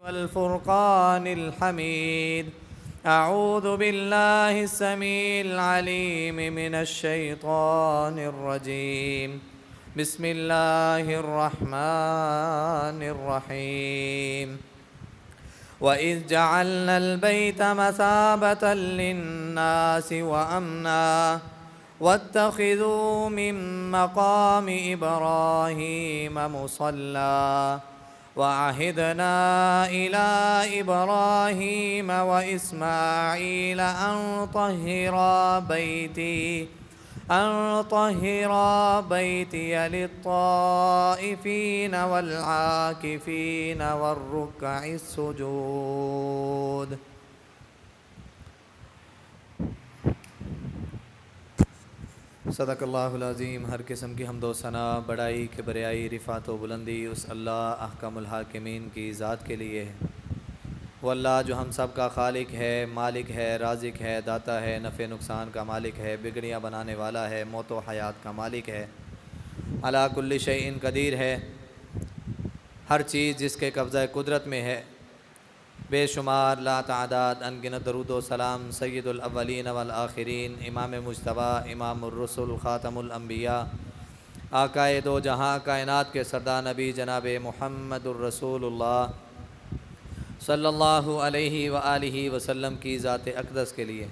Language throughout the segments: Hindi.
वल्फुरक़ानिल हमीद। अऊज़ु बिल्लाहि स्समीइल अलीम मिनश शैतानिर रजीम। बिस्मिल्लाहिर रहमानिर रहीम। वइज़ जअलनल बैत मसाबतल लिन्नासि व अमना वत्तखिज़ू मिन मक़ामि इब्राहीम मुसल्ला वअहिदना इला इब्राहीम व इस्माईल अन तहिरा बैतिय लित्ताइफीन वल आकिफीन वर्रुक्अइस सुजूद। सदक़ल्लाहुल अज़ीम। हर किस्म की हम्दो सना बड़ाई किबरियाई रिफ़ात व बुलंदी उस अल्लाह अहकमुल हाकिमीन की ज़ात के लिए है। वो अल्लाह जो हम सब का खालिक है, मालिक है, राज़िक है, दाता है, नफ़े नुकसान का मालिक है, बिगड़ियाँ बनाने वाला है, मौत व हयात का मालिक है, अला कुल्लि शैइन कदीर है। हर चीज़ जिसके कब्ज़ा कुदरत में है। बेशुमार ला तादाद अनगिनत दरूद व सलाम सय्यदुल अव्वलीन वल आखिरीन, इमाम मुज्तबा, इमामुर रसूल, ख़ातमुल अंबिया, आकाए दो जहाँ कायनात के सरदार नबी जनाब मुहम्मदुर रसूलुल्लाह सल्लल्लाहु अलैहि व आलिहि वसल्लम की ज़ात अक़दस के लिए।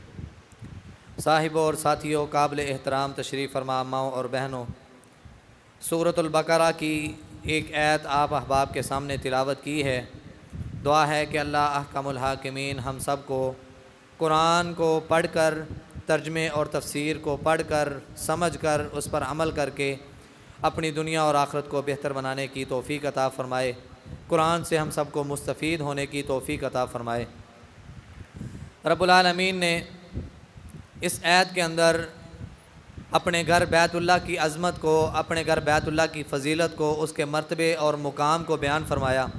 साहिबों और साथियों, काबिल एहतराम तशरीफ़ फरमा अम्माओं और बहनों, सूरतुल बकरा की एक आयत आप अहबाब के सामने तिलावत की है। दुआ है कि अल्लाह अहकमुल हाकिमीन हम सब को कुरान को पढ़कर, तर्जमे और तफसीर को पढ़कर, समझकर, उस पर अमल करके अपनी दुनिया और आखिरत को बेहतर बनाने की तौफ़ीक़ अता फ़रमाए। कुरान से हम सब को मुस्तफ़ीद होने की तौफ़ीक़ अता फ़रमाए। रब्बुल आलमीन ने इस आयत के अंदर अपने घर बैतुल्लाह की अज़मत को, अपने घर बैतुल्लाह की फ़जीलत को, उसके मर्तबे और मुकाम को बयान फरमाया।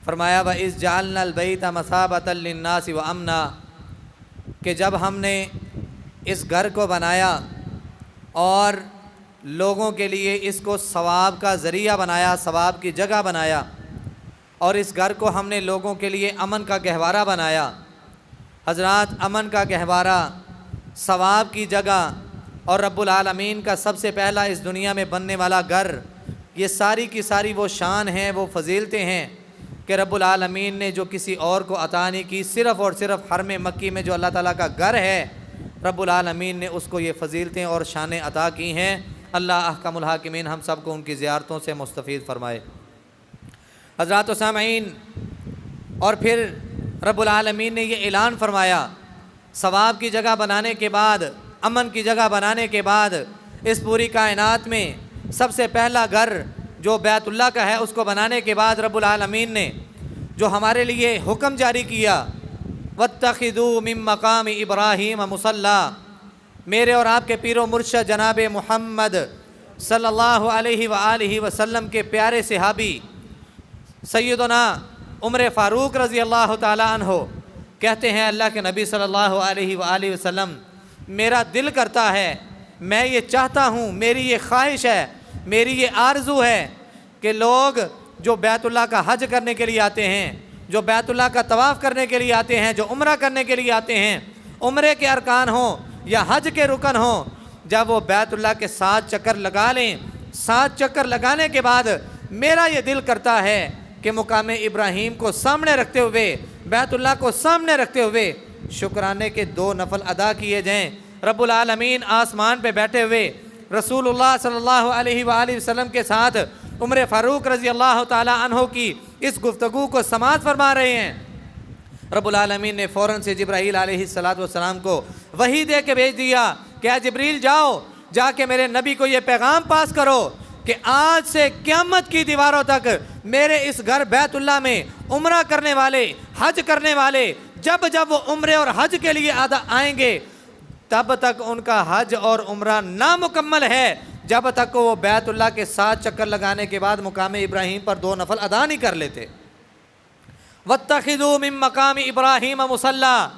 व इज़ जअलनल बैत मसाबतल लिन्नासि व अमना, कि जब हमने इस घर को बनाया और लोगों के लिए इसको सवाब का ज़रिया बनाया, सवाब की जगह बनाया, और इस घर को हमने लोगों के लिए अमन का गहवारा बनाया। हज़रात, अमन का गहवारा, सवाब की जगह और रब्बुल आलमीन का सबसे पहला इस दुनिया में बनने वाला घर, ये सारी की सारी वो शान हैं, वो फजीलतें हैं कि रब्बुल आलमीन ने जो किसी और को अता नहीं की। सिर्फ़ और सिर्फ हरम मक्की में जो अल्लाह ताला का घर है, रब्बुल आलमीन ने उसको ये फजीलतें और शानें अता की हैं। अल्लाह अहकमुल हाकिमीन हम सब को उनकी ज़ियारतों से मुस्तफ़ीद फ़रमाए। हज़रात व सामईन, और फिर रब्बुल आलमीन ने ये ऐलान फरमाया, सवाब की जगह बनाने के बाद, अमन की जगह बनाने के बाद, इस पूरी कायनात में सबसे पहला घर जो बैतुल्लाह का है उसको बनाने के बाद रब्बुल आलमीन ने जो हमारे लिए हुक्म जारी किया, वत्तखिज़ू मिन मक़ामि इब्राहीम मुसल्ला, मेरे और आपके पीरो मुर्शद जनाब मुहम्मद सल्लल्लाहु अलैहि व आलिहि वसल्लम के प्यारे सहाबी सैयदना उमर फ़ारूक रज़ी अल्लाह ताला अन्हो कहते हैं, अल्लाह के नबी सल्लल्लाहु अलैहि व आलिहि वसल्लम, मेरा दिल करता है, मैं ये चाहता हूँ, मेरी ये ख्वाहिश है, मेरी ये आरज़ू है कि लोग जो बैतुल्लाह का हज करने के लिए आते हैं, जो बैतुल्लाह का तवाफ़ करने के लिए आते हैं, जो उम्रा करने के लिए आते हैं, उम्रे के अरकान हों या हज के रुकन हों, जब वो बैतुल्लाह के 7 चक्कर लगा लें, 7 चक्कर लगाने के बाद मेरा ये दिल करता है कि मुकामे इब्राहीम को सामने रखते हुए, बैतुल्लाह को सामने रखते हुए शुक्राने के 2 नफल अदा किए जाएँ। रब्बुल आलमीन आसमान पे बैठे हुए रसूलुल्लाह सल्लल्लाहु अलैहि वसल्लम के साथ उमर फ़ारूक रज़ी अल्लाह ताला अन्हो की इस गुफ्तगू को समाअत फरमा रहे हैं। रब्बुल आलमीन ने फ़ौरन से जिब्राईल अलैहिस्सलातु वस्सलाम को वही दे के भेज दिया कि आ जिब्रील, जाओ, जाके मेरे नबी को ये पैगाम पास करो कि आज से क़यामत की दीवारों तक मेरे इस घर बैतुल्लाह में उम्रा करने वाले, हज करने वाले, जब जब वो उम्रे और हज के लिए आएंगे, तब तक उनका हज और उम्रा नामुकम्मल है, जब तक वो बैतुल्लाह के 7 चक्कर लगाने के बाद मुकाम इब्राहीम पर 2 नफल अदा नहीं कर लेते। वत्तखिज़ू मिन मक़ामि इब्राहीम मुसल्ला,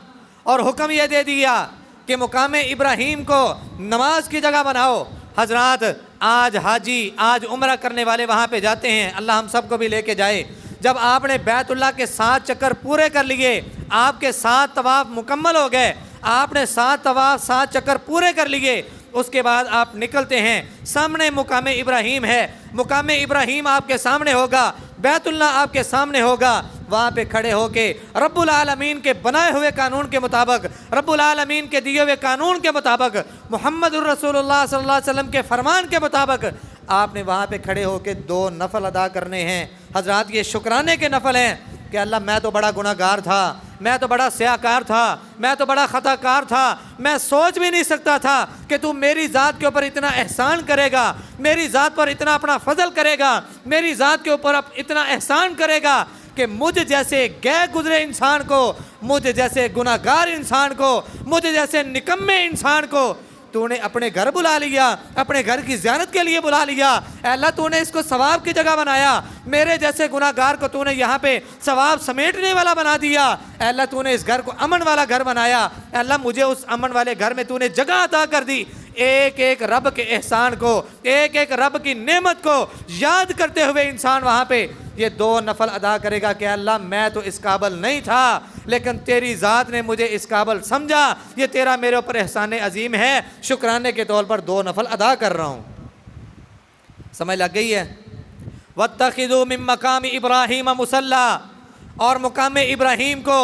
और हुक्म यह दे दिया कि मुकाम इब्राहीम को नमाज की जगह बनाओ। हजरात, आज हाजी, आज उम्रा करने वाले वहाँ पे जाते हैं, अल्लाह हम सबको भी लेके जाए। जब आपने बैतुल्लाह के 7 चक्कर पूरे कर लिए, आपके 7 तवाफ़ मुकम्मल हो गए, आपने 7 तवाफ़ 7 चक्कर पूरे कर लिए, उसके बाद आप निकलते हैं, सामने मुकाम इब्राहीम है, मुकाम इब्राहीम आपके सामने होगा, बैतुल्लाह आपके सामने होगा। वहाँ पे खड़े होके रब्बुल आलमीन के बनाए हुए कानून के मुताबिक, रब्बुल आलमीन के दिए हुए कानून के मुताबिक, मुहम्मदुर रसूलुल्लाह सल्लल्लाहु अलैहि वसल्लम के फरमान के मुताबिक आपने वहाँ पे खड़े होके 2 नफल अदा करने हैं। हजरात, ये शुक्राने के नफल हैं कि अल्लाह मैं तो बड़ा गुनाहगार था, मैं तो बड़ा स्याकार था, मैं तो बड़ा ख़ताकार था, मैं सोच भी नहीं सकता था कि तू मेरी ज़ात के ऊपर इतना एहसान करेगा, मेरी ज़ात पर इतना अपना फजल करेगा, मेरी ज़ात के ऊपर इतना एहसान करेगा कि मुझ जैसे गैर गुजरे इंसान को, मुझ जैसे गुनाहगार इंसान को, मुझ जैसे निकम्मे इंसान को तूने अपने घर बुला लिया, अपने घर की ज़ियारत के लिए बुला लिया। अल्लाह तूने इसको सवाब की जगह बनाया, मेरे जैसे गुनाहगार को तूने यहाँ पे सवाब समेटने वाला बना दिया। अल्लाह तूने इस घर को अमन वाला घर बनाया। अल्लाह मुझे उस अमन वाले घर में तूने जगह अता कर दी। एक एक रब के एहसान को, एक एक रब की नेमत को याद करते हुए इंसान वहाँ पे ये 2 नफल अदा करेगा कि अल्लाह मैं तो इस काबिल नहीं था, लेकिन तेरी ज़ात ने मुझे इस काबिल समझा, ये तेरा मेरे ऊपर एहसान अजीम है, शुक्राने के तौर पर 2 नफल अदा कर रहा हूँ। समझ लग गई है? वत्तखिज़ू मिन मकाम इब्राहीम मुसल्ला, और मुकाम इब्राहीम को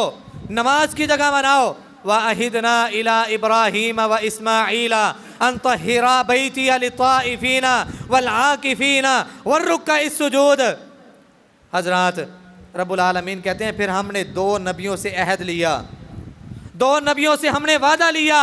नमाज की जगह बनाओ। वअहिदना इला इब्राहीम व इस्माईला अन तहिरा बैतिया लित्ताइफीना वल आकिफीना वर्रुक्काइस सुजूद। हजरात, रब्बुल आलमीन कहते हैं फिर हमने 2 नबियों से अहद लिया, 2 नबियों से हमने वादा लिया।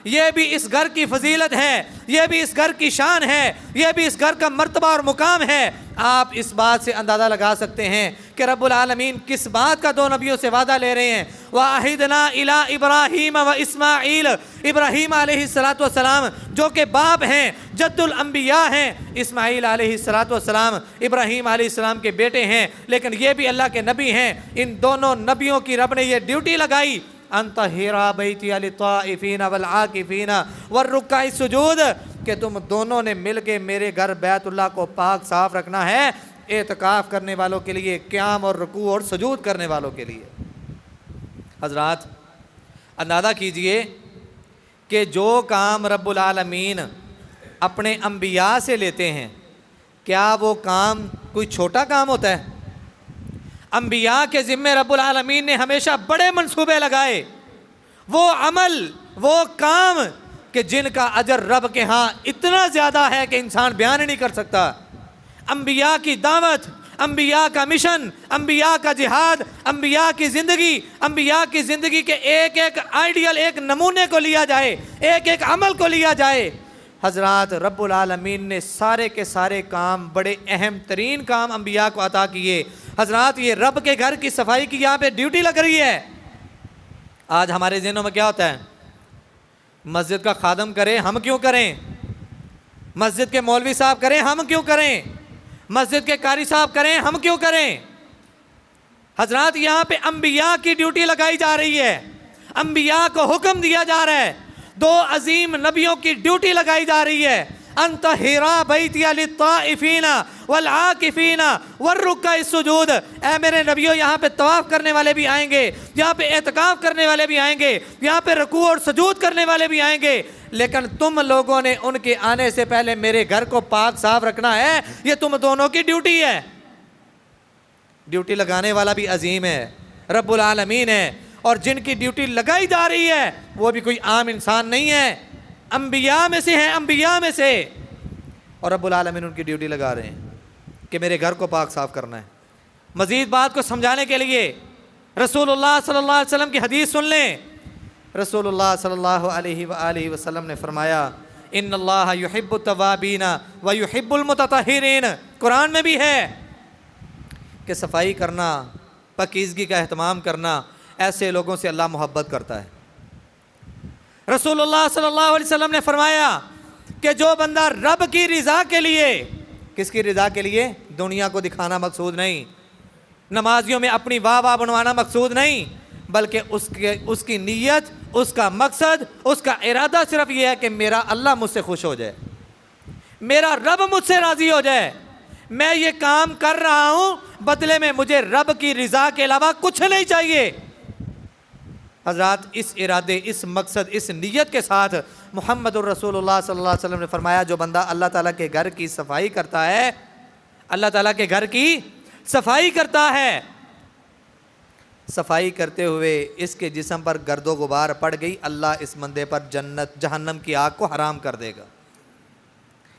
ये भी इस घर की फजीलत है, ये भी इस घर की शान है, ये भी इस घर का मर्तबा और मुकाम है। आप इस बात से अंदाज़ा लगा सकते हैं कि रब्बुल आलमीन किस बात का 2 नबियों से वादा ले रहे हैं। वाहिदना इला इब्राहीम व इस्माईल, इब्राहीम अलैहिस्सलातु वस्सलाम जो कि बाप हैं, जद्दुल अंबिया हैं, इस्माईल अलैहिस्सलातु वस्सलाम इब्राहीम अलैहिस्सलाम के बेटे हैं, लेकिन ये भी अल्लाह के नबी हैं। इन दोनों नबियों की रब ने ये ड्यूटी लगाई, अंतहिरा बैतिया लित्ताइफीना वल आकिफीना वर्रुक्काइस सुजूद, कि तुम दोनों ने मिल के मेरे घर बैतुल्लाह को पाक साफ रखना है, एतकाफ़ करने वालों के लिए, क़याम और रुकू और सुजूद करने वालों के लिए। हजरात, अंदाज़ा कीजिए कि जो काम रब्बुल आलमीन अपने अंबिया से लेते हैं, क्या वो काम कोई छोटा काम होता है? अंबिया के ज़िम्मे रब्बुल आलमीन ने हमेशा बड़े मंसूबे लगाए, वो अमल, वो काम कि जिनका अजर रब के यहाँ इतना ज़्यादा है कि इंसान बयान ही नहीं कर सकता। अंबिया की दावत, अंबिया का मिशन, अंबिया का जिहाद, अंबिया की ज़िंदगी, अंबिया की ज़िंदगी के एक एक आइडियल, एक नमूने को लिया जाए, एक एक अमल को लिया जाए। हजरात, रब्बुल आलमीन ने सारे के सारे काम, बड़े अहम तरीन काम अंबिया को अता किए। हजरात, ये रब के घर की सफाई की यहाँ पे ड्यूटी लग रही है। आज हमारे ज़हनों में क्या होता है? मस्जिद का खादम करे, हम क्यों करें? मस्जिद के मौलवी साहब करें, हम क्यों करें? मस्जिद के कारी साहब करें, हम क्यों करें? हजरात, यहाँ पे अंबिया की ड्यूटी लगाई जा रही है, अंबिया को हुक्म दिया जा रहा है, 2 अजीम नबियों की ड्यूटी लगाई जा रही है। अंतहिरा बैतिया लित्ताइफीना वल आकिफीना वर्रुक्काइस सुजूद। ऐ मेरे नबियों, यहाँ पे तवाफ़ करने वाले भी आएंगे, यहाँ पे एतकाफ़ करने वाले भी आएंगे, यहाँ पे रुकू और सुजूद करने वाले भी आएंगे, लेकिन तुम लोगों ने उनके आने से पहले मेरे घर को पाक साफ रखना है। ये तुम दोनों की ड्यूटी है। ड्यूटी लगाने वाला भी अजीम है, रब्बुल आलमीन है, और जिनकी ड्यूटी लगाई जा रही है वो भी कोई आम इंसान नहीं है, अंबिया में से हैं, अंबिया में से। और रब्बुल आलमीन उनकी ड्यूटी लगा रहे हैं कि मेरे घर को पाक साफ करना है। मज़ीद बात को समझाने के लिए रसूलुल्लाह सल्लल्लाहु अलैहि वसल्लम की हदीस सुन लें। रसूलुल्लाह सल्लल्लाहु अलैहि वसल्लम ने फरमाया, इन्नल्लाह युहिब्बुत तव्वाबीना व युहिब्बुल मुततहिरीन। कुरान में भी है कि सफाई करना, पाकीज़गी का एहतमाम करना, ऐसे लोगों से अल्लाह मोहब्बत करता है। रसूलुल्लाह सल्लल्लाहु अलैहि वसल्लम ने फरमाया कि जो बंदा रब की रिज़ा के लिए, किसकी रिज़ा के लिए? दुनिया को दिखाना मकसूद नहीं, नमाजियों में अपनी वाह वाह बनवाना मकसूद नहीं, बल्कि उसकी नीयत, उसका मकसद, उसका इरादा सिर्फ ये है कि मेरा अल्लाह मुझसे खुश हो जाए, मेरा रब मुझसे राज़ी हो जाए, मैं ये काम कर रहा हूँ, बदले में मुझे रब की रज़ा के अलावा कुछ नहीं चाहिए। हज़रात, इस इरादे, इस मकसद, इस नीयत के साथ मुहम्मदुर रसूलुल्लाह सल्लल्लाहु अलैहि वसल्लम ने फरमाया, जो बंदा अल्लाह ताला के घर की सफाई करता है, अल्लाह ताला के घर की सफाई करता है, सफाई करते हुए इसके जिस्म पर गर्दो गुबार पड़ गई, अल्लाह इस बंदे पर जन्नत जहन्नम की आग को हराम कर देगा।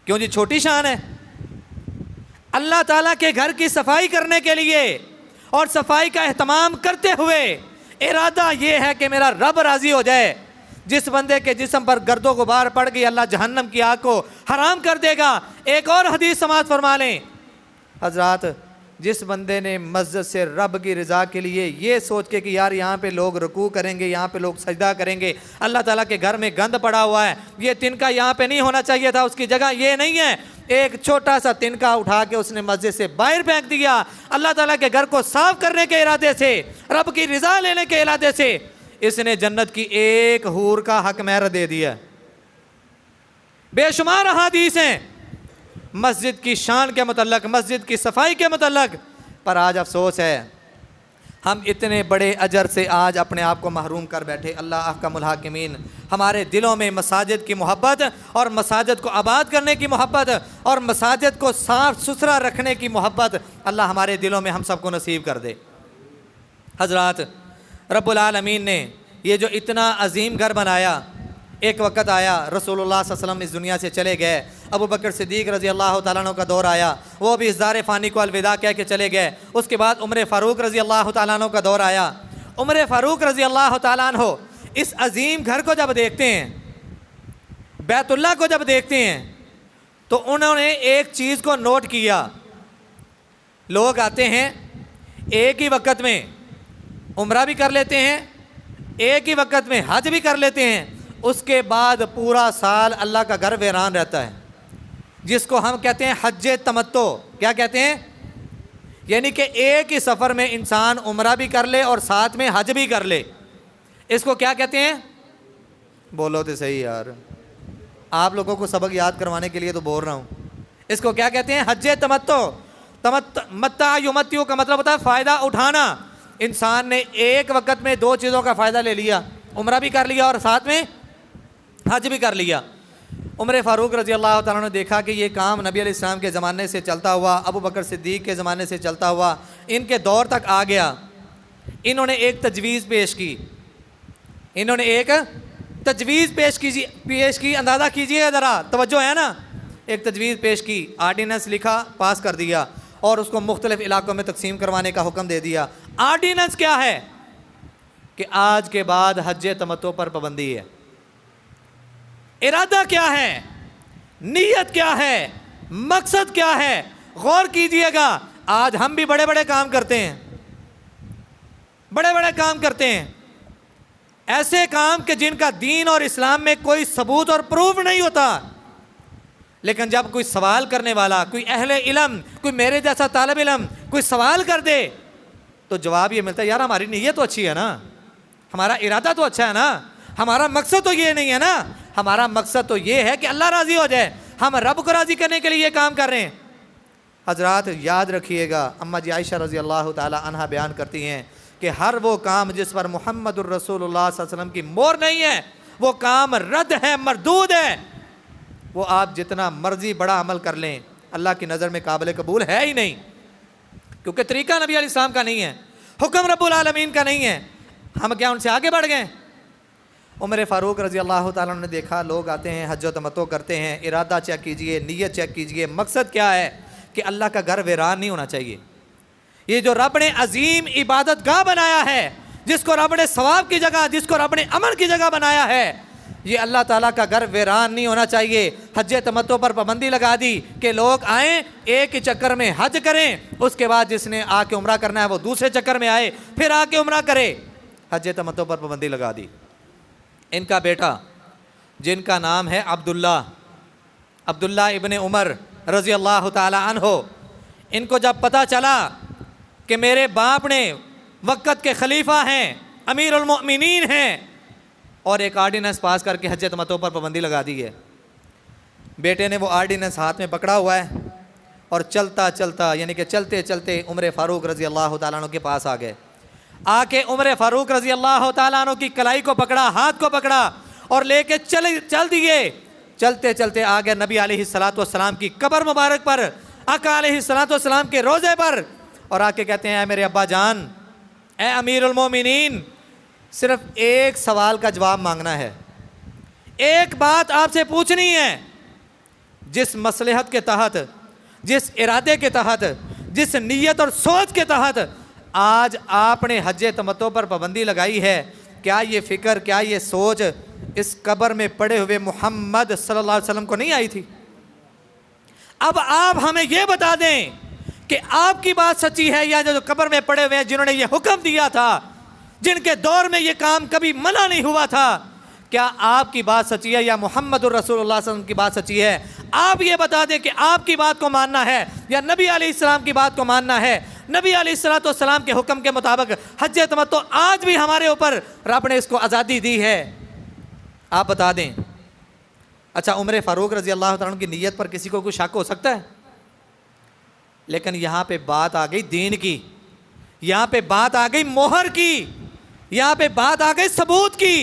क्यों जी? छोटी शान है। अल्लाह ताला के घर की सफाई करने के लिए और सफाई का एहतमाम करते हुए इरादा ये है कि मेरा रब राज़ी हो जाए। जिस बंदे के जिस्म पर गर्दो गुबार पड़ गई, अल्लाह जहन्नम की आग को हराम कर देगा। एक और हदीस समाअत फरमा लें हज़रात, जिस बंदे ने मस्जिद से रब की रज़ा के लिए ये सोच के कि यार यहाँ पे लोग रुकू करेंगे, यहाँ पे लोग सजदा करेंगे, अल्लाह ताला के घर में गंद पड़ा हुआ है, ये तिनका यहाँ पे नहीं होना चाहिए था, उसकी जगह ये नहीं है, एक छोटा सा तिनका उठा के उसने मस्जिद से बाहर फेंक दिया, अल्लाह ताला के घर को साफ करने के इरादे से, रब की रज़ा लेने के इरादे से, इसने जन्नत की एक हूर का हक महर दे दिया। बेशुमार अहादीस हैं मस्जिद की शान के मुतल्लक, मस्जिद की सफाई के मुतल्लक, पर आज अफसोस है हम इतने बड़े अजर से आज अपने आप को महरूम कर बैठे। अल्लाह अहकमुल हाकिमीन हमारे दिलों में मसाजिद की मोहब्बत और मसाजिद को आबाद करने की मोहब्बत और मसाजिद को साफ़ सुथरा रखने की मोहब्बत अल्लाह हमारे दिलों में हम सबको नसीब कर दे। हज़रात, रब्बुल आलमीन ने ये जो इतना अजीम घर बनाया, एक वक़्त आया रसूलुल्लाह सल्लल्लाहु अलैहि वसल्लम इस दुनिया से चले गए, अबू बकर सिद्दीक़ रज़ी अल्लाह तआला अन्हु का दौर आया, वो भी इस दार फ़ानी को अलविदा कह के चले गए। उसके बाद उमर फ़ारूक रज़ी अल्लाह तआला अन्हु का दौर आया। उमर फ़ारूक रज़ी अल्लाह तआला अन्हु इस अजीम घर को जब देखते हैं, बैतुल्लाह को जब देखते हैं, तो उन्होंने एक चीज़ को नोट किया। लोग आते हैं एक ही वक़्त में उम्रा भी कर लेते हैं, एक ही वक़्त में हज भी कर लेते हैं, उसके बाद पूरा साल अल्लाह का घर वीरान रहता है, जिसको हम कहते हैं हज्जे तमत्तो। क्या कहते हैं? यानी कि एक ही सफ़र में इंसान उम्रा भी कर ले और साथ में हज भी कर ले। इसको क्या कहते हैं? बोलो तो सही यार, आप लोगों को सबक याद करवाने के लिए तो बोल रहा हूँ। इसको क्या कहते हैं? हज्जे तमत्तो। मत्ता युमत्तियु का मतलब होता है फ़ायदा उठाना। इंसान ने एक वक़्त में दो चीज़ों का फ़ायदा ले लिया, उम्रा भी कर लिया और साथ में हज भी कर लिया। उमर फ़ारूक रज़ी अल्लाह तआला ने देखा कि ये काम नबी अलैहिस्सलाम के ज़माने से चलता हुआ, अबू बकर सिद्दीक़ के ज़माने से चलता हुआ इनके दौर तक आ गया। इन्होंने एक तजवीज़ पेश की, इन्होंने एक तजवीज़ पेश की। अंदाज़ा कीजिए ज़रा, तवज्जो है ना। एक तजवीज़ पेश की, आर्डीनेंस लिखा, पास कर दिया और उसको मुख्तलिफ़ इलाक़ों में तकसीम करवाने का हुक्म दे दिया। आर्डीनेंस क्या है कि आज के बाद हज्जे तमत्तो पर पाबंदी है। इरादा क्या है, नीयत क्या है, मकसद क्या है, गौर कीजिएगा। आज हम भी बड़े बड़े काम करते हैं, बड़े बड़े काम करते हैं, ऐसे काम कि जिनका दीन और इस्लाम में कोई सबूत और प्रूफ नहीं होता। लेकिन जब कोई सवाल करने वाला, कोई अहले इल्म, कोई मेरे जैसा तालिब इल्म कोई सवाल कर दे, तो जवाब ये मिलता है, यार हमारी नीयत तो अच्छी है ना, हमारा इरादा तो अच्छा है ना, हमारा मकसद तो ये नहीं है ना, हमारा मकसद तो ये है कि अल्लाह राज़ी हो जाए, हम रब को राज़ी करने के लिए ये काम कर रहे हैं। हज़रात, याद रखिएगा, अम्मा जी आयशा रज़ी अल्लाह ताला अन्हा बयान करती हैं कि हर वो काम जिस पर मुहम्मदुर रसूलुल्लाह सल्लल्लाहु अलैहि वसल्लम की मोहर नहीं है, वो काम रद्द है, मरदूद है। वो आप जितना मर्जी बड़ा अमल कर लें, अल्लाह की नज़र में काबिल कबूल है ही नहीं, क्योंकि तरीका नबी अलैहिस्सलाम का नहीं है, हुक्म रब्बुल आलमीन का नहीं है। हम क्या उनसे आगे बढ़ गए? उमर फ़ारूक रज़ी अल्लाह ताला ने देखा लोग आते हैं, हज तमत्तो करते हैं, इरादा चेक कीजिए, नीयत चेक कीजिए, मकसद क्या है कि अल्लाह का घर वीरान नहीं होना चाहिए। ये जो रब ने अजीम इबादत गाह बनाया है, जिसको रब ने सवाब की जगह, जिसको रब ने अमल की जगह बनाया है, ये अल्लाह ताला का घर वीरान नहीं होना चाहिए। हज तमत्तो पर पाबंदी लगा दी कि लोग आएँ, एक ही चक्कर में हज करें, उसके बाद जिसने आके उम्रा करना है वो दूसरे चक्कर में आए, फिर आके उम्रा करे। हज तमत्तो पर पाबंदी लगा दी। इनका बेटा जिनका नाम है अब्दुल्ला इब्ने उमर रज़ी अल्लाह ताला अन्हो, इनको जब पता चला कि मेरे बाप ने वक़्त के खलीफा हैं, अमीरुल मोमिनीन हैं, और एक आर्डिनेंस पास करके हज तमत्तो पर पाबंदी लगा दी है। बेटे ने वो आर्डिनेंस हाथ में पकड़ा हुआ है और चलता चलता यानी कि चलते चलते उमर फ़ारूक रज़ी अल्लाह तआला अन्हु के पास आ गए। आके उमर फ़ारूक रज़ी अल्लाह तआला अन्हु की कलाई को पकड़ा, हाथ को पकड़ा और लेके चल दिए। चलते चलते आ गए नबी अलैहिस्सलातु वस्सलाम की कब्र मुबारक पर, आका अलैहिस्सलातु वस्सलाम के रोज़े पर, और आके कहते हैं, मेरे अब्बा जान, ए अमीरुल मोमिनीन, सिर्फ एक सवाल का जवाब मांगना है, एक बात आपसे पूछनी है। जिस मसलहत के तहत, जिस इरादे के तहत, जिस नीयत और सोच के तहत आज आपने हज तमत्तो पर पाबंदी लगाई है, क्या ये फ़िक्र, क्या ये सोच इस कब्र में पड़े हुए मोहम्मद सल्लल्लाहु अलैहि वसल्लम को नहीं आई थी? अब आप हमें ये बता दें कि आपकी बात सच्ची है या जो कब्र में पड़े हुए हैं जिन्होंने ये हुक्म दिया था, जिनके दौर में ये काम कभी मना नहीं हुआ था, क्या आपकी बात सच्ची है या मोहम्मदुर रसूलुल्लाह सल्लल्लाहु अलैहि वसल्लम की बात सच्ची है? आप ये बता दें कि आपकी बात को मानना है या नबी अलैहिस्सलाम की बात को मानना है। नबी अलैहिस्सलातु वस्सलाम के हुक्म के मुताबिक हज तमत्तो आज भी हमारे ऊपर रब ने इसको आज़ादी दी है, आप बता दें। अच्छा, उमर फ़ारूक रज़ी अल्लाह तआला की नीयत पर किसी को कोई शक हो सकता है? लेकिन यहाँ पे बात आ गई दीन की, यहाँ पे बात आ गई मोहर की, यहाँ पे बात आ गई सबूत की,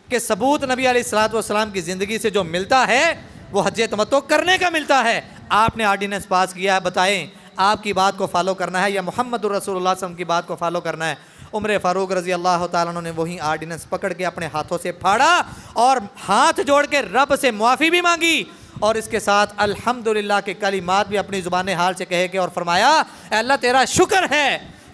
कि सबूत नबी अलैहिस्सलातु वस्सलाम की ज़िंदगी से जो मिलता है वो हज तमत्तो करने का मिलता है। आपने आर्डिनेंस पास किया है, बताएं आपकी बात को फॉलो करना है या मोहम्मदुर रसूलुल्लाह सल्लल्लाहु अलैहि वसल्लम की बात को फॉलो करना है? उमर फ़ारूक रज़ी अल्लाह तआला अन्हु ने वही आर्डिनेंस पकड़ के अपने हाथों से फाड़ा और हाथ जोड़ के रब से मुआफ़ी भी मांगी, और इसके साथ अल्हम्दुलिल्लाह के कलिमात भी अपनी ज़ुबान हाल से कह के और फरमाया, अल्लाह तेरा शुक्र है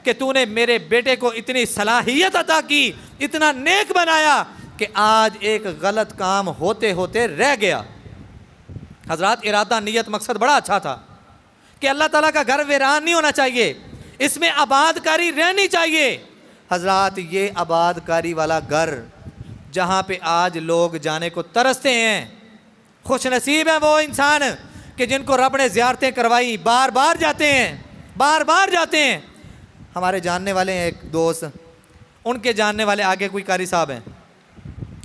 कि तूने मेरे बेटे को इतनी सलाहियत अता की, इतना नेक बनाया कि आज एक गलत काम होते होते रह गया। हज़रात, इरादा, नीयत, मकसद बड़ा अच्छा था कि अल्लाह ताला का घर वीरान नहीं होना चाहिए, इसमें आबादकारी रहनी चाहिए। हज़रात, ये आबादकारी वाला घर जहाँ पे आज लोग जाने को तरसते हैं, खुश नसीब है वो इंसान कि जिनको रब ने ज़ियारतें करवाई, बार बार जाते हैं, बार बार जाते हैं। हमारे जानने वाले हैं एक दोस्त, उनके जानने वाले आगे कोई कारी साहब हैं,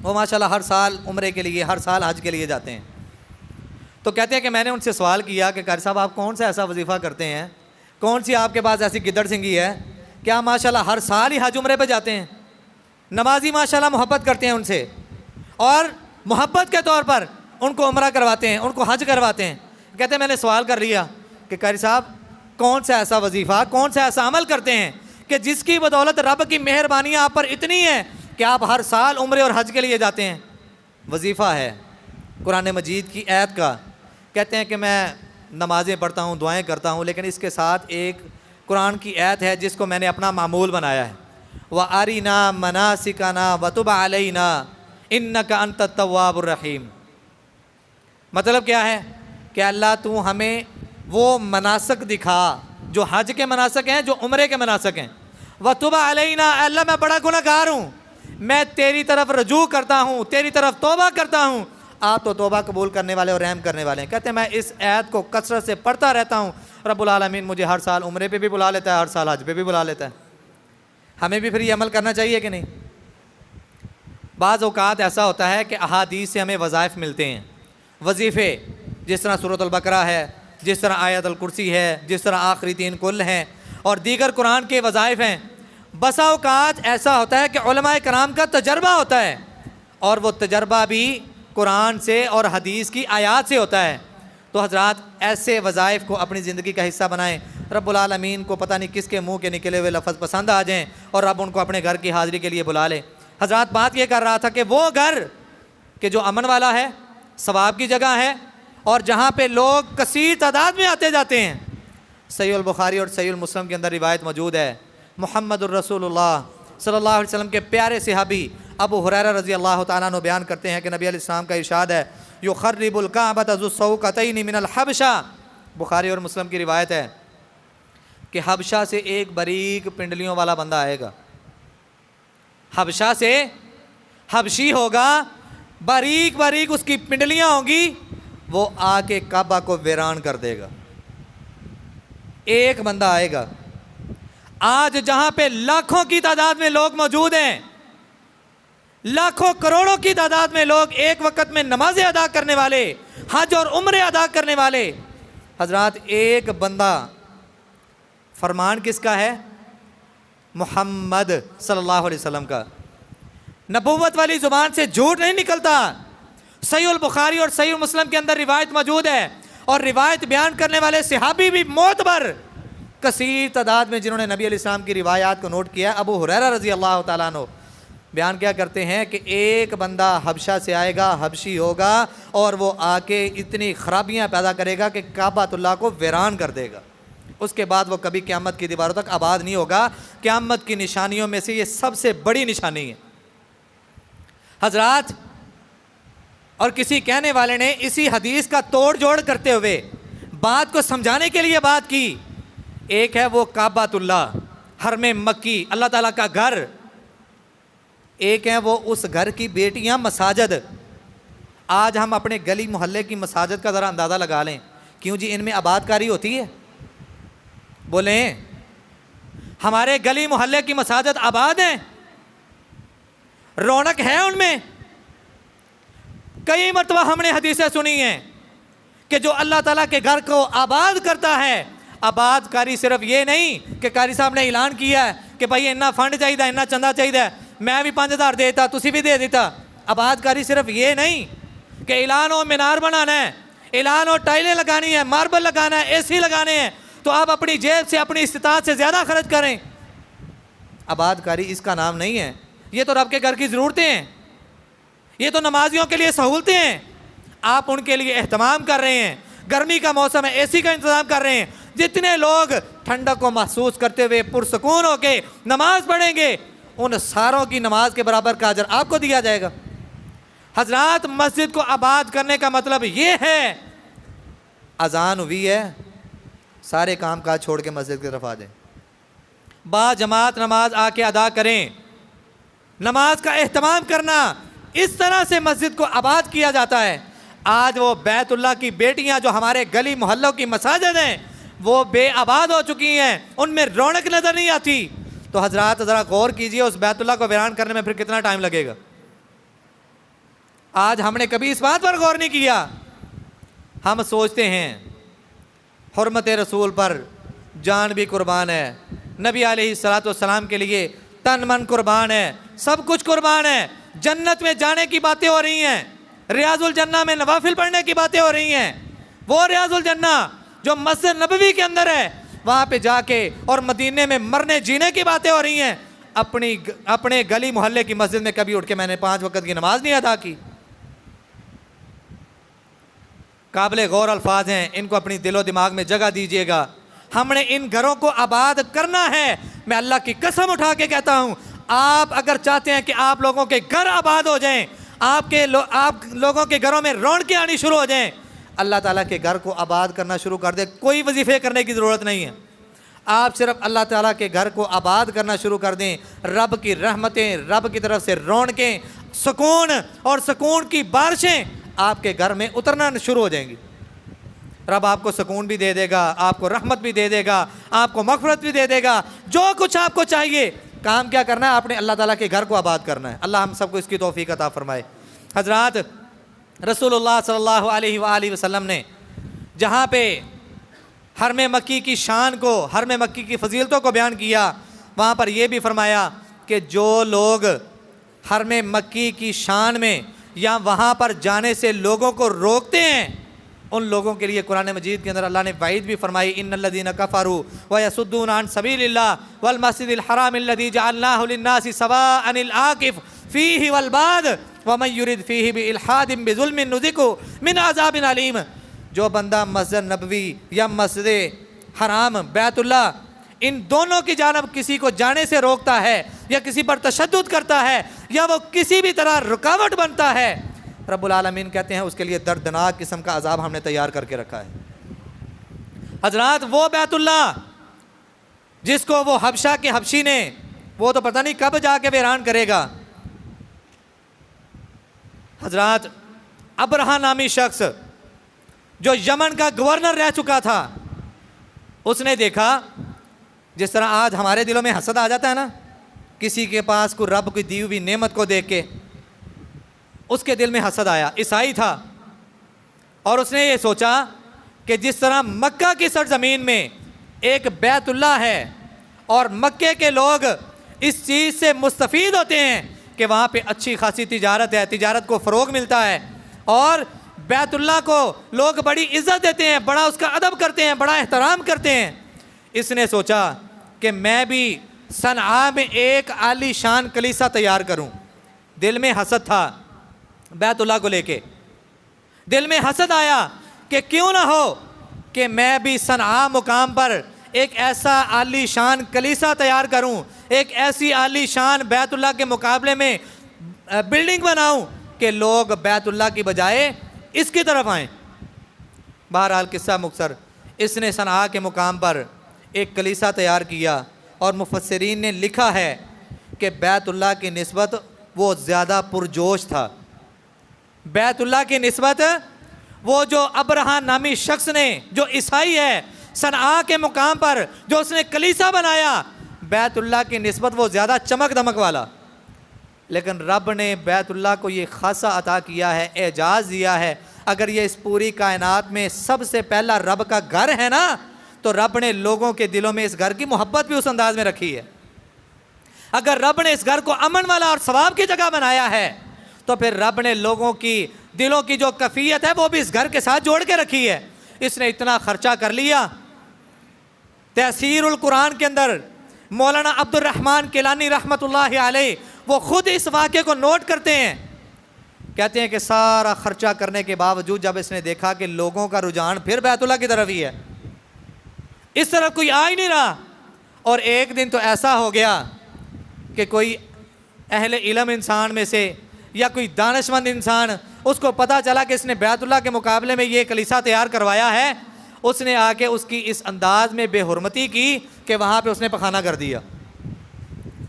वो माशाल्लाह हर साल उम्रे के लिए, हर साल हज के लिए जाते हैं। तो कहते हैं कि मैंने उनसे सवाल किया कि कारी साहब आप कौन सा ऐसा वजीफ़ा करते हैं, कौन सी आपके पास ऐसी गिद्दड़ सिंगी है क्या माशाल्लाह हर साल ही हज उम्रे पे जाते हैं? नमाजी माशाल्लाह मोहब्बत करते हैं उनसे और मोहब्बत के तौर पर उनको उम्रा करवाते हैं, उनको हज करवाते हैं। कहते हैं मैंने सवाल कर लिया कि कारी साहब कौन सा ऐसा वजीफ़ा, कौन सा ऐसा अमल करते हैं कि जिसकी बदौलत रब की मेहरबानियाँ आप पर इतनी है कि आप हर साल उम्रे और हज के लिए जाते हैं? वजीफ़ा है कुरान मजीद की आयत का। कहते हैं कि मैं नमाज़ें पढ़ता हूँ, दुआएं करता हूँ, लेकिन इसके साथ एक कुरान की आयत है जिसको मैंने अपना मामूल बनाया है, व अरिना मनासिकना व तुब अलैना इन्नका अंतत तव्वाबुर रहीम। मतलब क्या है कि अल्लाह तू हमें वो मनासक दिखा जो हज के मनासक हैं, जो उम्रे के मनासक हैं। व तुब अलैना, अल्लाह मैं बड़ा गुनहगार हूँ, मैं तेरी तरफ रजू करता हूँ, तेरी तरफ तौबा करता हूँ, आप तो तौबा कबूल करने वाले और रहम करने वाले हैं। कहते हैं मैं इस आयत को कसरत से पढ़ता रहता हूँ, रब्बुल आलमीन मुझे हर साल उम्रे पे भी बुला लेता है, हर साल हज पे भी बुला लेता है। हमें भी फिर ये अमल करना चाहिए कि नहीं? बाज़ औक़ात ऐसा होता है कि अहादीस से हमें वज़ाइफ मिलते हैं, वजीफ़े, जिस तरह सूरतुल बकरा है, जिस तरह आयतुल कुर्सी है, जिस तरह आखिरी 3 कुल हैं और दीगर कुरान के वज़ाइफ हैं। बसा औक़ात ऐसा होता है कि उलमाए कराम का तजर्बा होता है और वो तजर्बा भी कुरान से और हदीस की आयात से होता है। तो हज़रात ऐसे वज़ाइफ को अपनी ज़िंदगी का हिस्सा बनाएं। रब्बुल आलमीन को पता नहीं किसके मुंह के निकले हुए लफ्ज़ पसंद आ जाएं और रब उनको अपने घर की हाज़िरी के लिए बुला ले। हज़रात बात ये कर रहा था कि वो घर कि जो अमन वाला है, सवाब की जगह है और जहाँ पे लोग कसीर तादाद में आते जाते हैं। सहीहुल बुखारी और सहीहुल मुस्लिम के अंदर रिवायत मौजूद है, मुहम्मदुर रसूलुल्लाह सल्लल्लाहु अलैहि वसल्लम के प्यारे सहाबी अबू हुरैरा रज़ी अल्लाह तआला अन्हु बयान करते हैं कि नबी अलैहिस्सलाम का इरशाद है, युखर्रिबुल काबता ज़ुस्सौकतैनि मिनल हबशा। बुखारी और मुस्लिम की रिवायत है कि हबशा से एक बारीक पिंडलियों वाला बंदा आएगा, हबशा से हबशी होगा, बारीक बारीक उसकी पिंडलियाँ होंगी, वो आके काबा को वीरान कर देगा। एक बंदा आएगा। आज जहाँ पे लाखों की तादाद में लोग मौजूद हैं, लाखों करोड़ों की तादाद में लोग एक वक्त में नमाजें अदा करने वाले, हज और उम्रे अदा करने वाले, हजरात एक बंदा, फरमान किसका है? मोहम्मद सल्लल्लाहु अलैहि वसल्लम का। नबूवत वाली ज़ुबान से झूठ नहीं निकलता। सहीह बुखारी और सहीह मुस्लिम के अंदर रिवायत मौजूद है, और रिवायत बयान करने वाले सहाबी भी मोतबर कसीर तादाद में जिन्होंने नबी अलैहिस्सलाम की रिवायात को नोट किया। अबू हुरैरा रज़ी अल्लाह तआला अन्हु बयान क्या करते हैं कि एक बंदा हबशा से आएगा, हबशी होगा, और वो आके इतनी खराबियाँ पैदा करेगा कि काबातुल्लाह को वीरान कर देगा। उसके बाद वो कभी क़यामत की दीवारों तक आबाद नहीं होगा। क़यामत की निशानियों में से ये सबसे बड़ी निशानी है हजरात। और किसी कहने वाले ने इसी हदीस का तोड़ जोड़ करते हुए बात को समझाने के लिए बात की। एक है वो काबातुल्लाह, हरमे मक्की, अल्लाह ताला का घर। एक है वो उस घर की बेटियां मसाजिद। आज हम अपने गली मोहल्ले की मसाजिद का ज़रा अंदाज़ा लगा लें, क्यों जी इनमें आबादकारी होती है? बोलें, हमारे गली मोहल्ले की मसाजिद आबाद हैं, रौनक है उनमें। कई मरतबा हमने हदीसें सुनी हैं कि जो अल्लाह ताला के घर को आबाद करता है, आबादकारी सिर्फ ये नहीं कि कारी साहब ने ऐलान किया है कि भाई इन्ना फंड चाहिए, इन्ना चंदा चाहिए, मैं भी 5000 देता, तुसी भी दे देता। आबादकारी सिर्फ ये नहीं कि ऐलान हो मीनार बनाना है, ऐलान हो टाइलें लगानी है, मार्बल लगाना है, एसी लगाने हैं, तो आप अपनी जेब से, अपनी इस्तिताअत से ज़्यादा खर्च करें। आबादकारी इसका नाम नहीं है। ये तो रब के घर की ज़रूरतें हैं, ये तो नमाजियों के लिए सहूलतें हैं। आप उनके लिए एहतमाम कर रहे हैं। गर्मी का मौसम है, एसी का इंतज़ाम कर रहे हैं। जितने लोग ठंडक को महसूस करते हुए पुरसकून होके नमाज पढ़ेंगे, उन सारों की नमाज के बराबर का अजर आपको दिया जाएगा। हजरात, मस्जिद को आबाद करने का मतलब ये है, अजान हुई है, सारे काम काज छोड़ के मस्जिद की तरफ आ जाएं, बाजमात नमाज आके अदा करें। नमाज का एहतमाम करना, इस तरह से मस्जिद को आबाद किया जाता है। आज वो बैतुल्लाह की बेटियां जो हमारे गली मोहल्लों की मसाजिद हैं, वो बेआबाद हो चुकी हैं, उनमें रौनक नज़र नहीं आती। तो हजरात ज़रा गौर कीजिए, उस बैतुल्लाह को वीरान करने में फिर कितना टाइम लगेगा। आज हमने कभी इस बात पर गौर नहीं किया। हम सोचते हैं हुर्मत रसूल पर जान भी कुर्बान है, नबी अलैहिस्सलातु वस्सलाम के लिए तन मन कुर्बान है, सब कुछ कुर्बान है। जन्नत में जाने की बातें हो रही हैं, रियाजुल जन्ना में नवाफिल पढ़ने की बातें हो रही हैं। वो रियाजुल जन्ना जो मस्जिद नबवी के अंदर है, वहाँ पे जाके और मदीने में मरने जीने की बातें हो रही हैं। अपने गली मोहल्ले की मस्जिद में कभी उठ के मैंने 5 वक्त की नमाज नहीं अदा की। काबिल गौर अल्फाज हैं, इनको अपनी दिलो दिमाग में जगह दीजिएगा। हमने इन घरों को आबाद करना है। मैं अल्लाह की कसम उठा के कहता हूँ, आप अगर चाहते हैं कि आप लोगों के घर आबाद हो जाएं, आप लोगों के घरों में रौनकें आनी शुरू हो जाएं, अल्लाह ताला के घर को आबाद करना शुरू कर दे। कोई वजीफ़े करने की ज़रूरत नहीं है। आप सिर्फ अल्लाह ताला के घर को आबाद करना शुरू कर दें, रब की रहमतें, रब की तरफ से रौनकें, सुकून और सुकून की बारिशें आपके घर में उतरना शुरू हो जाएंगी। रब आपको सुकून भी दे देगा, आपको रहमत भी दे देगा, आपको मग़फ़िरत भी दे देगा। जो कुछ आपको चाहिए, काम क्या करना है? आपने अल्लाह ताला के घर को आबाद करना है। अल्लाह हम सबको इसकी तौफ़ीक़ अता फ़रमाए। हज़रात, रसूलुल्लाह सल्लल्लाहु अलैहि वसल्लम ने जहाँ पे हरम मक्की की शान को, हरम मक्की की फ़जीलतों को बयान किया, वहाँ पर यह भी फ़रमाया कि जो लोग हरम मक्की की शान में या वहाँ पर जाने से लोगों को रोकते हैं, उन लोगों के लिए कुरान मजीद के अंदर अल्लाह ने वाइद भी फरमाई, इन्नल्लज़ीना कफ़रू व यसुद्दून अन सबीलिल्लाह वल मस्जिदिल हराम अल्लज़ी जअलनाहु लिन्नासि सवाअनिल आकिफ़ फ़ीहि वल बाद व मन युरिद फ़ीहि बिइल्हादिन बिज़ुल्मिन नुज़िक़हु मिन अज़ाबिन अलीम। जो बंदा मस्जिद नबवी या मस्जिद हराम बैतुल्लाह, इन दोनों की जानब किसी को जाने से रोकता है या किसी पर तशद्दुद करता है या वो किसी भी तरह रुकावट बनता है, रब्बुल आलमीन कहते हैं उसके लिए दर्दनाक किस्म का अजाब हमने तैयार करके रखा है। हजरात, वो बैतुल्लाह जिसको वो हबशा के हबशी ने, वो तो पता नहीं कब जाके वीरान करेगा। हजरात, अबरहा नामी शख्स जो यमन का गवर्नर रह चुका था, उसने देखा जिस तरह आज हमारे दिलों में हसद आ जाता है ना, किसी के पास कोई रब की दी हुई नेमत को देख के उसके दिल में हसद आया। ईसाई था और उसने ये सोचा कि जिस तरह मक्का की सरजमीन में एक बैतुल्लाह है और मक्के के लोग इस चीज़ से मुस्तफ़ीद होते हैं कि वहाँ पे अच्छी खासी तिजारत है, तिजारत को फ़रोग मिलता है और बैतुल्लाह को लोग बड़ी इज़्ज़त देते हैं, बड़ा उसका अदब करते हैं, बड़ा एहतराम करते हैं। इसने सोचा कि मैं भी सनआ में एक आलीशान कलीसा तैयार करूं। दिल में हसद था बैतुल्लाह को लेके, दिल में हसद आया कि क्यों ना हो कि मैं भी सनआ मुकाम पर एक ऐसा आलीशान कलीसा तैयार करूं, एक ऐसी आलीशान बैतुल्लाह के मुकाबले में बिल्डिंग बनाऊं कि लोग बैतुल्लाह की बजाय इसकी तरफ आएँ। बहरहाल किस्सा मुख्तसर, इसने सनआ के मुकाम पर एक कलीसा तैयार किया और मुफस्सिरीन ने लिखा है कि बैतुल्लाह की निस्बत वो ज़्यादा पुरजोश था। बैतुल्लाह की निस्बत वो जो अब्रहा नामी शख्स ने, जो ईसाई है, सनआ के मुकाम पर जो उसने कलीसा बनाया, बैतुल्लाह की निस्बत वो ज़्यादा चमक दमक वाला। लेकिन रब ने बैतुल्लाह को ये खासा अता किया है, एजाज़ दिया है। अगर ये इस पूरी कायनात में सबसे पहला रब का घर है ना, तो रब ने लोगों के दिलों में इस घर की मोहब्बत भी उस अंदाज में रखी है। अगर रब ने इस घर को अमन वाला और सवाब की जगह बनाया है, तो फिर रब ने लोगों की दिलों की जो कैफियत है वो भी इस घर के साथ जोड़ के रखी है। इसने इतना खर्चा कर लिया। तफसीरुल कुरान के अंदर मौलाना अब्दुल रहमान किलानी रहमतुल्लाहि अलैह वो खुद इस वाक़े को नोट करते हैं। कहते हैं कि सारा खर्चा करने के बावजूद जब इसने देखा कि लोगों का रुझान फिर बैतुल्लाह की तरफ ही है, इस तरफ कोई आ ही नहीं रहा, और एक दिन तो ऐसा हो गया कि कोई अहले इल्म इंसान में से या कोई दानिशमंद इंसान, उसको पता चला कि इसने बैतुल्लाह के मुकाबले में ये कलीसा तैयार करवाया है। उसने आके उसकी इस अंदाज में बेहुरमती की कि वहाँ पे उसने पखाना कर दिया।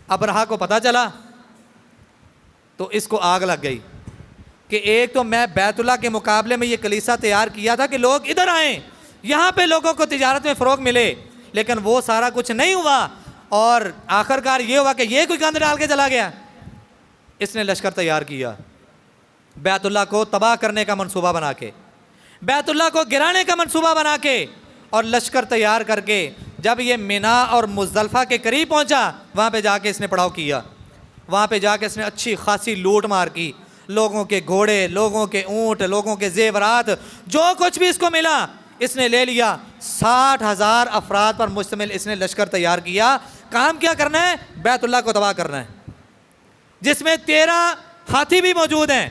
अब्रहा को पता चला तो इसको आग लग गई कि एक तो मैं बैतुल्लाह के मुकाबले में ये कलीसा तैयार किया था कि लोग इधर आएँ, यहाँ पे लोगों को तिजारत में फ़रोग मिले, लेकिन वो सारा कुछ नहीं हुआ और आखिरकार ये हुआ कि ये कोई गंद डाल के चला गया। इसने लश्कर तैयार किया बैतुल्लाह को तबाह करने का मंसूबा बना के, बैतुल्लाह को गिराने का मंसूबा बना के, और लश्कर तैयार करके जब ये मिना और मुज़दलिफ़ा के करीब पहुंचा, वहाँ पे जाके इसने पड़ाव किया। वहाँ पे जाके इसने अच्छी खासी लूट मार की। लोगों के घोड़े, लोगों के ऊँट, लोगों के जेवरात, जो कुछ भी इसको मिला इसने ले लिया। 60,000 अफराद पर मुश्तमिल इसने लश्कर तैयार किया। काम क्या करना है? बैतुल्लाह को तबाह करना है, जिसमें 13 हाथी भी मौजूद हैं।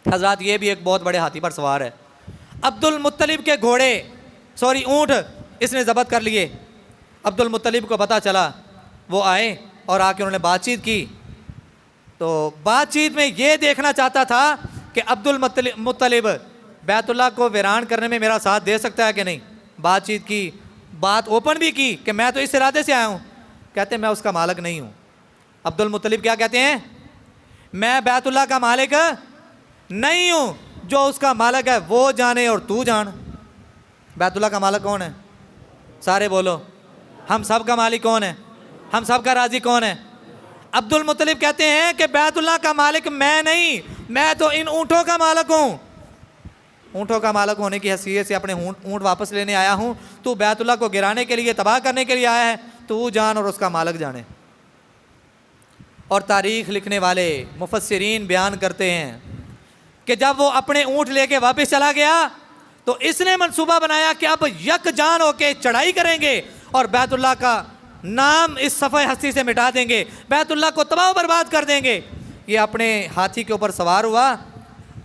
हज़रात ये भी एक बहुत बड़े हाथी पर सवार है। अब्दुल मुत्तलिब के घोड़े ऊँट इसने ज़ब्त कर लिए। अब्दुल मुत्तलिब को पता चला, वो आए और आके उन्होंने बातचीत की। तो बातचीत में ये देखना चाहता था कि अब्दुल मुत्तलिब बैतुल्लाह को वीरान करने में मेरा साथ दे सकता है कि नहीं। बातचीत की, बात ओपन भी की कि मैं तो इस इरादे से आया हूँ। कहते मैं उसका मालिक नहीं हूँ। अब्दुल मुत्तलिब क्या कहते हैं? मैं बैतुल्लाह का मालिक नहीं हूँ, जो उसका मालिक है वो जाने और तू जान। बैतुल्लाह का मालिक कौन है? सारे बोलो। हम सब का मालिक कौन है? हम सब का राजी कौन है? अब्दुल मुत्तलिब कहते हैं कि बैतुल्लाह का मालिक मैं नहीं, मैं तो इन ऊँटों का मालिक हूँ। ऊँटों का मालिक होने की हैसियत से अपने ऊँट वापस लेने आया हूँ। तू बैतुल्लाह को गिराने के लिए, तबाह करने के लिए आया है, तू जान और उसका मालिक जाने। और तारीख़ लिखने वाले मुफस्सिरीन बयान करते हैं कि जब वो अपने ऊँट लेके वापस चला गया तो इसने मंसूबा बनाया कि अब यकजान होके चढ़ाई करेंगे और बैतुल्लाह का नाम इस सफ़े हस्ती से मिटा देंगे, बैतुल्लाह को तबाह बर्बाद कर देंगे। ये अपने हाथी के ऊपर सवार हुआ।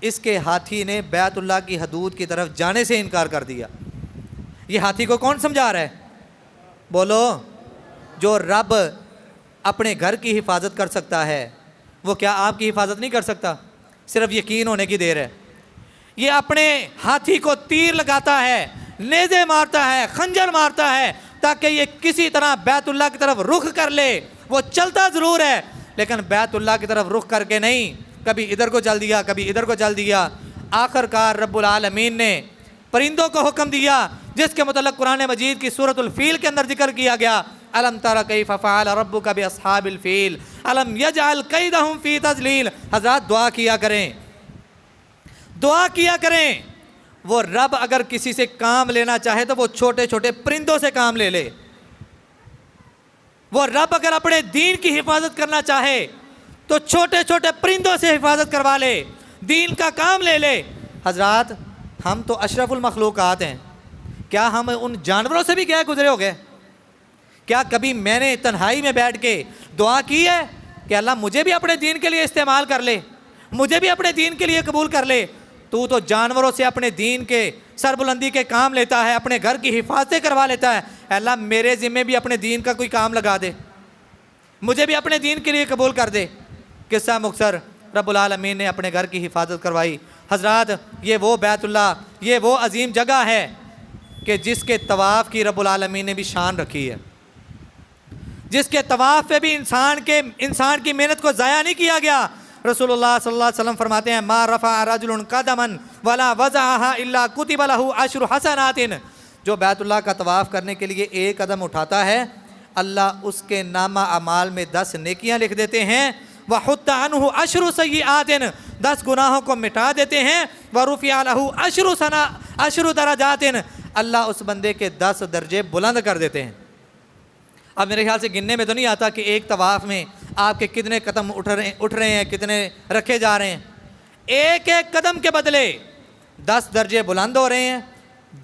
इसके हाथी ने बैतुल्लाह की हदूद की तरफ जाने से इनकार कर दिया। ये हाथी को कौन समझा रहा है? बोलो। जो रब अपने घर की हिफाजत कर सकता है, वो क्या आपकी हिफाजत नहीं कर सकता? सिर्फ यकीन होने की देर है। ये अपने हाथी को तीर लगाता है, नेज़े मारता है, खंजर मारता है, ताकि ये किसी तरह बैतुल्लाह की तरफ रुख कर ले। वो चलता ज़रूर है, लेकिन बैतुल्लाह की तरफ रुख करके नहीं, कभी इधर को चल दिया, कभी इधर को चल दिया। आखिरकार रब्बुल आलमीन ने परिंदों को हुक्म दिया, जिसके मुतल्लिक़ कुरान मजीद की सूरतुल फ़ील के अंदर जिक्र किया गया। अलम तरा कैफ़ फ़अल रब्बुका बि अस्हाबिल फ़ील अलम यजअल कैदहुम फ़ी तज़लील। हज़रात दुआ किया करें, दुआ किया करें। वो रब अगर किसी से काम लेना चाहे तो वो छोटे छोटे परिंदों से काम ले ले। वो रब अगर अपने दीन की हिफाजत करना चाहे तो छोटे छोटे परिंदों से हिफाजत करवा ले, दीन का काम ले ले। हजरात, हम तो अशरफुल मखलूक़ात हैं, क्या हम उन जानवरों से भी क्या गुजरे हो गए? क्या कभी मैंने तन्हाई में बैठ के दुआ की है कि अल्लाह मुझे भी अपने दीन के लिए इस्तेमाल कर ले, मुझे भी अपने दीन के लिए कबूल कर ले? तू तो जानवरों से अपने दीन के सरबुलंदी के काम लेता है, अपने घर की हिफाजतें करवा लेता है। अल्लाह मेरे ज़िम्मे भी अपने दीन का कोई काम लगा दे, मुझे भी अपने दीन के लिए कबूल कर दे। किस्सा मुख्तसर, रब्बुल आलमीन ने अपने घर की हिफाजत करवाई। हजरात, ये वो बैतुल्लाह, ये वो अजीम जगह है कि जिसके तवाफ़ की रब्बुल आलमीन ने भी शान रखी है, जिसके तवाफ़ पे भी इंसान की मेहनत को ज़ाया नहीं किया गया। रसूलुल्लाह सल्लल्लाहु अलैहि वसल्लम फरमाते हैं, मा रफ़ा रजुलन कदमन वला वज़अहा इल्ला कुतिबा लहू अश्रु हसनातिन। जो बैतुल्लाह का तवाफ़ करने के लिए एक कदम उठाता है, अल्लाह उसके नामा अमाल में 10 नेकियां लिख देते हैं। व हुत्ता अन्हु अश्रु सय्यिआतिन, 10 गुनाहों को मिटा देते हैं। व रुफ़िया लहू अश्रु दरजातिन, अल्लाह उस बंदे के 10 दर्जे बुलंद कर देते हैं। अब मेरे ख्याल से गिनने में तो नहीं आता कि एक तवाफ़ में आपके कितने कदम उठ रहे हैं, कितने रखे जा रहे हैं। एक एक कदम के बदले 10 दर्जे बुलंद हो रहे हैं,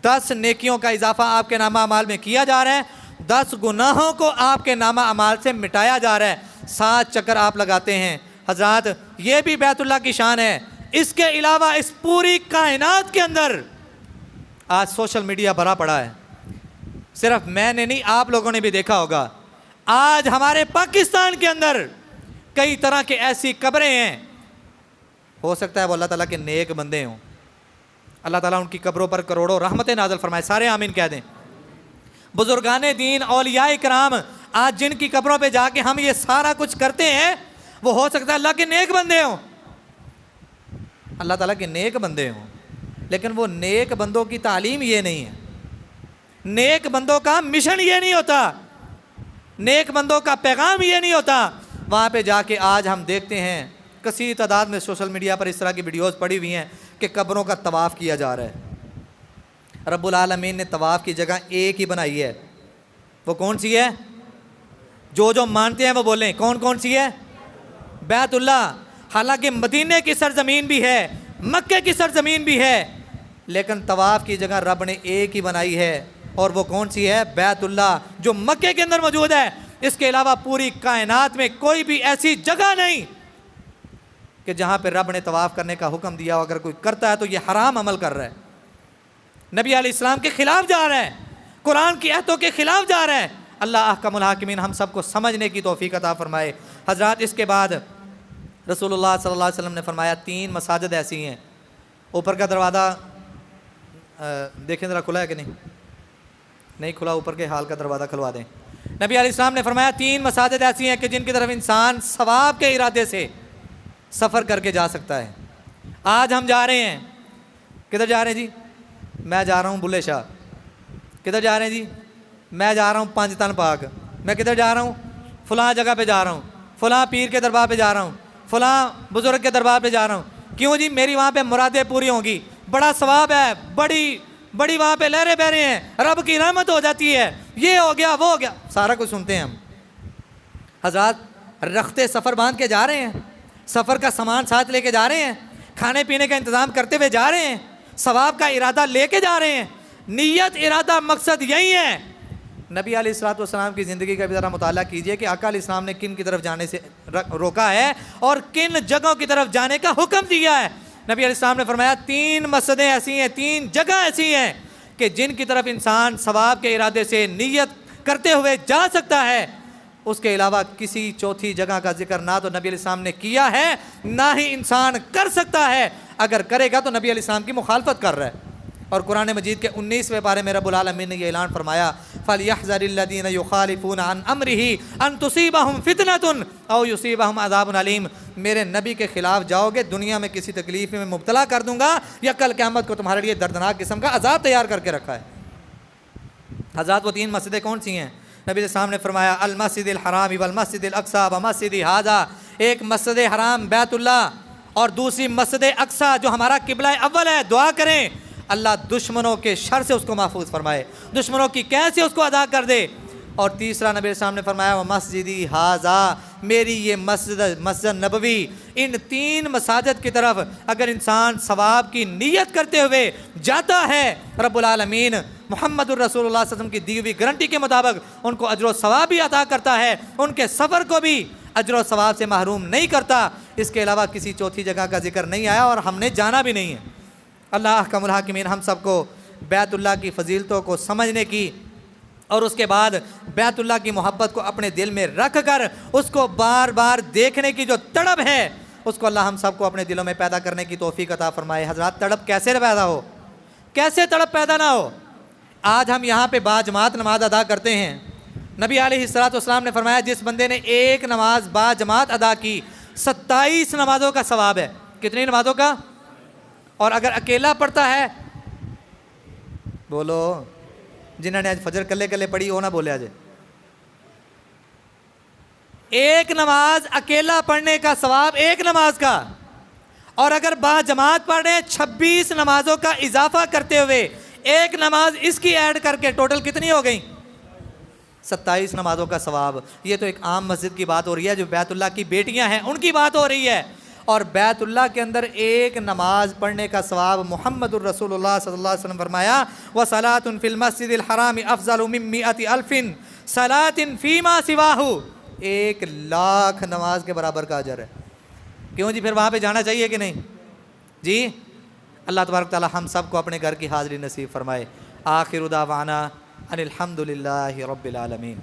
10 नेकियों का इजाफा आपके नामा अमाल में किया जा रहा है, 10 गुनाहों को आपके नामा अमाल से मिटाया जा रहा है। 7 चक्कर आप लगाते हैं। हजरात, ये भी बैतुल्लाह की शान है। इसके अलावा इस पूरी कायनात के अंदर आज सोशल मीडिया भरा पड़ा है। सिर्फ मैंने नहीं, आप लोगों ने भी देखा होगा, आज हमारे पाकिस्तान के अंदर कई तरह के ऐसी कब्रें हैं। हो सकता है वो अल्लाह ताला के नेक बंदे हों, अल्लाह ताला उनकी कब्रों पर करोड़ों रहमतें नाज़िल फरमाए। सारे आमीन कह दें। बुजुर्गाने दीन, औलियाए कराम, आज जिनकी कब्रों पे जाके हम ये सारा कुछ करते हैं, वो हो सकता है अल्लाह के नेक बंदे हों, अल्लाह ताला के नेक बंदे हों, लेकिन वो नेक बंदों की तालीम ये नहीं है, नेक बंदों का मिशन ये नहीं होता, नेक बंदों का पैगाम ये नहीं होता। वहाँ पे जाके आज हम देखते हैं कसी तादाद में सोशल मीडिया पर इस तरह की वीडियोस पड़ी हुई हैं कि कब्रों का तवाफ़ किया जा रहा है। रब्बुल आलमीन ने तवाफ़ की जगह एक ही बनाई है, वो कौन सी है? जो मानते हैं वो बोलें, कौन कौन सी है? बैतुल्लाह। हालांकि मदीने की सरजमीन भी है, मक्के की सरजमीन भी है, लेकिन तवाफ़ की जगह रब ने एक ही बनाई है, और वो कौन सी है? बैतुल्लाह, जो मक्के के अंदर मौजूद है। इसके अलावा पूरी कायनात में कोई भी ऐसी जगह नहीं कि जहाँ पे रब ने तवाफ़ करने का हुक्म दिया हो, अगर कोई करता है तो ये हराम अमल कर रहा है, नबी अलैहिस्सलाम के ख़िलाफ़ जा रहा है, कुरान की आयतों के ख़िलाफ़ जा रहा है। अल्लाह अहकमुल हाकिमीन हम सबको समझने की तौफ़ीक़ अता फ़रमाए। हज़रात, इसके बाद रसूलुल्लाह सल्लल्लाहु अलैहि वसल्लम ने फरमाया 3 मसाजिद ऐसी हैं। ऊपर का दरवाज़ा देखें ज़रा, खुला है कि नहीं खुला, ऊपर के हाल का दरवाज़ा खुलवा दें। नबी अलैहिस्सलाम ने फरमाया 3 मसाजिद ऐसी हैं कि जिनकी तरफ इंसान सवाब के इरादे से सफ़र करके जा सकता है। आज हम जा रहे हैं, किधर जा रहे हैं जी? मैं जा रहा हूँ बुल्ले शाह। किधर जा रहे हैं जी? मैं जा रहा हूँ पंजतन पाक। मैं किधर जा रहा हूँ? फ़लाँ जगह पे जा रहा हूँ, फ़लाँ पीर के दरबार पे जा रहा हूँ, फ़लाँ बुज़ुर्ग के दरबार पे जा रहा हूँ। क्यों जी? मेरी वहाँ पे मुरादें पूरी होंगी, बड़ा सवाब है, बड़ी वहाँ पे लहरें बह रहे हैं, रब की रहमत हो जाती है, ये हो गया वो हो गया, सारा कुछ सुनते हैं हम। हज़रात, रखते सफ़र बांध के जा रहे हैं, सफ़र का सामान साथ लेके जा रहे हैं, खाने पीने का इंतज़ाम करते हुए जा रहे हैं, सवाब का इरादा लेके जा रहे हैं। नीयत, इरादा, मकसद यही है। नबी अलैहिस्सलाम की ज़िंदगी का भी ज़रा मुताला कीजिए कि आका अलैहिस्सलाम ने किन की तरफ जाने से रोका है और किन जगहों की तरफ जाने का हुक्म दिया है। नबी अलैहिस्सलाम ने फरमाया 3 मस्जिदें ऐसी हैं, 3 जगह ऐसी हैं कि जिनकी तरफ इंसान सवाब के इरादे से नीयत करते हुए जा सकता है। उसके अलावा किसी चौथी जगह का जिक्र ना तो नबी अलैहिस्सलाम ने किया है, ना ही इंसान कर सकता है। अगर करेगा तो नबी अलैहिस्सलाम की मुखालफत कर रहा है। और कुरान मजीद के 19वें पारे में रब्बुल आलमीन ने यह ऐलान फरमाया, फलयहज़रिल्लज़ीना युखालिफूना अन अम्रिही अन तुसीबहुम फितनतुन औ युसीबहुम अज़ाबुन अलीम। मेरे नबी के ख़िलाफ़ जाओगे, दुनिया में किसी तकलीफ़ में मुब्तला कर दूंगा, या कल क़यामत को तुम्हारे लिए दर्दनाक किस्म का अज़ाब तैयार करके रखा है। हज़रात, वो 3 मस्जिदें कौन सी हैं? नबी अलैहिस्सलाम ने फरमाया अल मस्जिदिल हराम वल मस्जिदिल अक्सा व मस्जिदी हाज़ा। एक मस्जिद हराम बैतुल्लाह और दूसरी मस्जिद अक्सा जो हमारा किबला अव्वल है, दुआ करें अल्लाह दुश्मनों के शर से उसको महफूज फरमाए, दुश्मनों की कैद से उसको अदा कर दे। और तीसरा नबी सामने फरमाया, व मस्जिदी हाजा, मेरी ये मस्जिद नबवी, इन 3 मसाजिद की तरफ अगर इंसान सवाब की नीयत करते हुए जाता है, रब्बुल आलमीन मुहम्मदुर रसूलुल्लाह सल्लल्लाहु अलैहि वसल्लम की दी हुई गारंटी के मुताबिक उनको अजर व सवाब भी अता करता है, उनके सफ़र को भी अजर व सवाब से महरूम नहीं करता। इसके अलावा किसी चौथी जगह का जिक्र नहीं आया और हमने जाना भी नहीं है। अल्लाह अहकमुल हाकिमीन हम सबको बैतुल्लाह की फ़जीलतों को समझने की और उसके बाद बैतुल्लाह की मोहब्बत को अपने दिल में रख कर उसको बार बार देखने की जो तड़प है, उसको अल्लाह हम सबको अपने दिलों में पैदा करने की तौफीक अता फरमाए। हज़रात, तड़प कैसे पैदा हो, कैसे तड़प पैदा ना हो। आज हम यहाँ पे बाजमात नमाज अदा करते हैं। नबी अलैहिस्सलाम ने फरमाया, जिस बंदे ने एक नमाज बाजमात अदा की 27 नमाज़ों का सवाब है। कितनी नमाज़ों का? और अगर अकेला पढ़ता है, बोलो, जिन्होंने आज फजर कल्ले कल्ले पढ़ी हो ना बोले आज, एक नमाज अकेला पढ़ने का सवाब एक नमाज का, और अगर बाजमात पढ़े 26 नमाजों का इजाफा करते हुए एक नमाज इसकी ऐड करके टोटल कितनी हो गई? 27 नमाजों का सवाब। ये तो एक आम मस्जिद की बात हो रही है, जो बैतुल्लाह की बेटियां हैं उनकी बात हो रही है। और बैतुल्लाह के अंदर एक नमाज पढ़ने का सवाब मुहम्मदुर रसूलुल्लाह सल्लल्लाहु अलैहि वसल्लम फरमाया, व सलातुन फिल मस्जिदिल हराम अफजलु मिन मिअति अल्फिन सलातिन फीमा सिवाहु, 1,00,000 नमाज के बराबर का अजर है। क्यों जी, फिर वहाँ पे जाना चाहिए कि नहीं जी? अल्लाह तबारक ताला हम सब को अपने घर की हाज़िरी नसीब फरमाए। आखिरु दावाना अनिल हम्दुलिल्लाहि रब्बिल आलमीन।